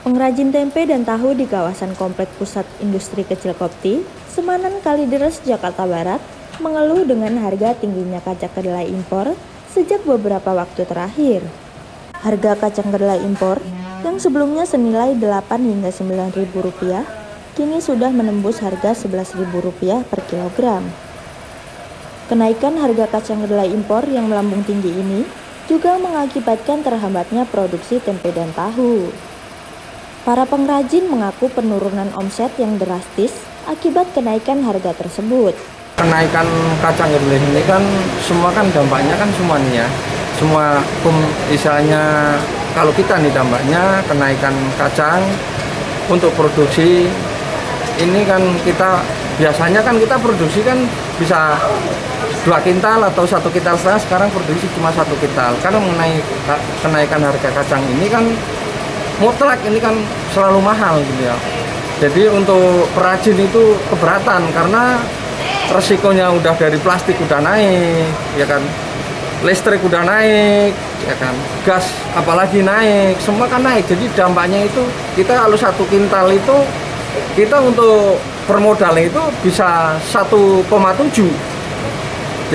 Pengrajin tempe dan tahu di kawasan Komplek Pusat Industri Kecil Kopti, Semanan Kalideres, Jakarta Barat, mengeluh dengan harga tingginya kacang kedelai impor sejak beberapa waktu terakhir. Harga kacang kedelai impor yang sebelumnya senilai 8 hingga 9 ribu rupiah, kini sudah menembus harga 11 ribu rupiah per kilogram. Kenaikan harga kacang kedelai impor yang melambung tinggi ini juga mengakibatkan terhambatnya produksi tempe dan tahu. Para pengrajin mengaku penurunan omset yang drastis akibat kenaikan harga tersebut. Kenaikan kacang kedelai ini kan semua kan dampaknya kan semuanya. Semua misalnya kalau kita nih dampaknya kenaikan kacang untuk produksi ini kan kita biasanya kan kita produksi kan bisa 2 kintal atau 1 kintal setengah, sekarang produksi cuma 1 kintal. Karena mengenai kenaikan harga kacang ini kan mutlak ini kan selalu mahal gitu ya. Jadi untuk perajin itu keberatan karena resikonya udah dari plastik udah naik, ya kan, listrik udah naik, ya kan, gas apalagi naik, semua kan naik. Jadi dampaknya itu kita kalau 1 kintal itu kita untuk permodalnya itu bisa 1,7.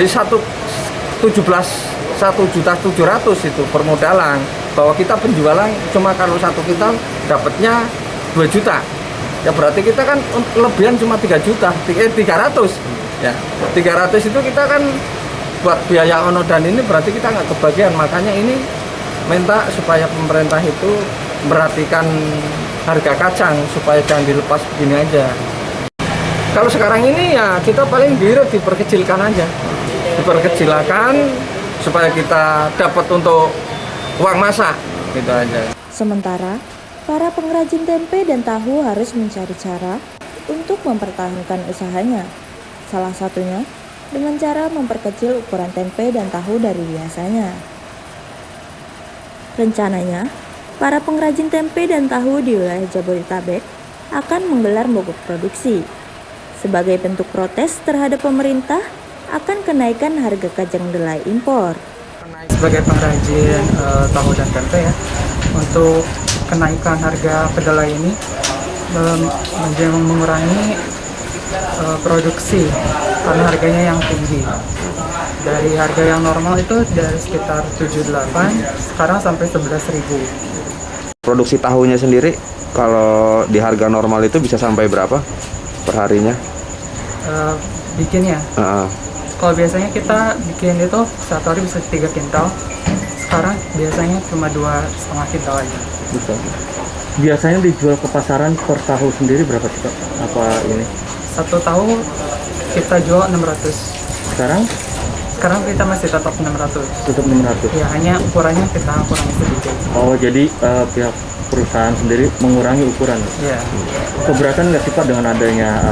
Jadi 1.700.000 itu permodalan. Bahwa kita penjualan cuma kalau 1 kintal dapatnya 2 juta. Ya berarti kita kan lebihan cuma 3 juta, 300. Ya, 300 itu kita kan buat biaya ono dan ini berarti kita nggak kebagian. Makanya ini minta supaya pemerintah itu memperhatikan harga kacang supaya jangan dilepas begini aja. Kalau sekarang ini ya kita paling diperkecilkan aja. Diperkecilkan supaya kita dapat untuk uang masak, gitu aja. Sementara, para pengrajin tempe dan tahu harus mencari cara untuk mempertahankan usahanya. Salah satunya dengan cara memperkecil ukuran tempe dan tahu dari biasanya. Rencananya, para pengrajin tempe dan tahu di wilayah Jabodetabek akan menggelar mogok produksi sebagai bentuk protes terhadap pemerintah akan kenaikan harga kacang kedelai impor. Sebagai pengrajin tahu dan tempe ya, untuk kenaikan harga kedelai ini mengurangi produksi karena harganya yang tinggi. Dari harga yang normal itu dari sekitar 78, sekarang sampai 11.000. Produksi tahunya sendiri kalau di harga normal itu bisa sampai berapa per harinya? Bikinnya? Kalau biasanya kita bikin itu satu hari bisa 3 kintal, sekarang biasanya cuma 2,5 kintal aja. Bisa. Biasanya dijual ke pasaran per tahu sendiri berapa sih Pak? Apa ini? 1 tahu kita jual 600. Sekarang? Sekarang kita masih tetap 600. Tetap 600? Ya, hanya ukurannya kita kurangi sedikit. Oh, jadi pihak perusahaan sendiri mengurangi ukuran? Iya. Keberatan nggak sih Pak dengan adanya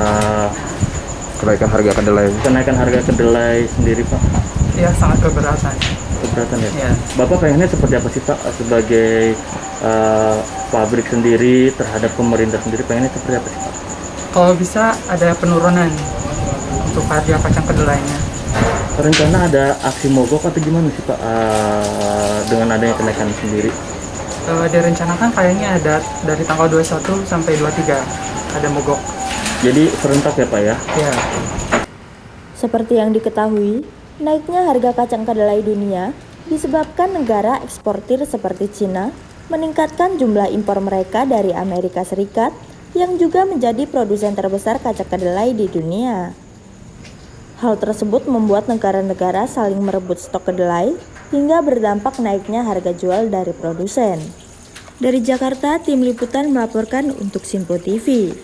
Kenaikan harga kedelai? Kenaikan harga kedelai sendiri Pak? Iya, sangat keberatan. Keberatan ya? Iya. Bapak pengennya seperti apa sih Pak sebagai pabrik sendiri terhadap pemerintah sendiri, pengennya seperti apa sih Pak? Kalau bisa ada penurunan untuk harga kacang kedelainya. Rencana ada aksi mogok atau gimana sih Pak dengan adanya kenaikan sendiri? Direncanakan kayaknya ada dari tanggal 21 sampai 23 ada mogok. Jadi serentak ya Pak ya? Iya. Seperti yang diketahui, naiknya harga kacang kedelai dunia disebabkan negara eksportir seperti Cina meningkatkan jumlah impor mereka dari Amerika Serikat yang juga menjadi produsen terbesar kacang kedelai di dunia. Hal tersebut membuat negara-negara saling merebut stok kedelai hingga berdampak naiknya harga jual dari produsen. Dari Jakarta, tim liputan melaporkan untuk Simpo TV.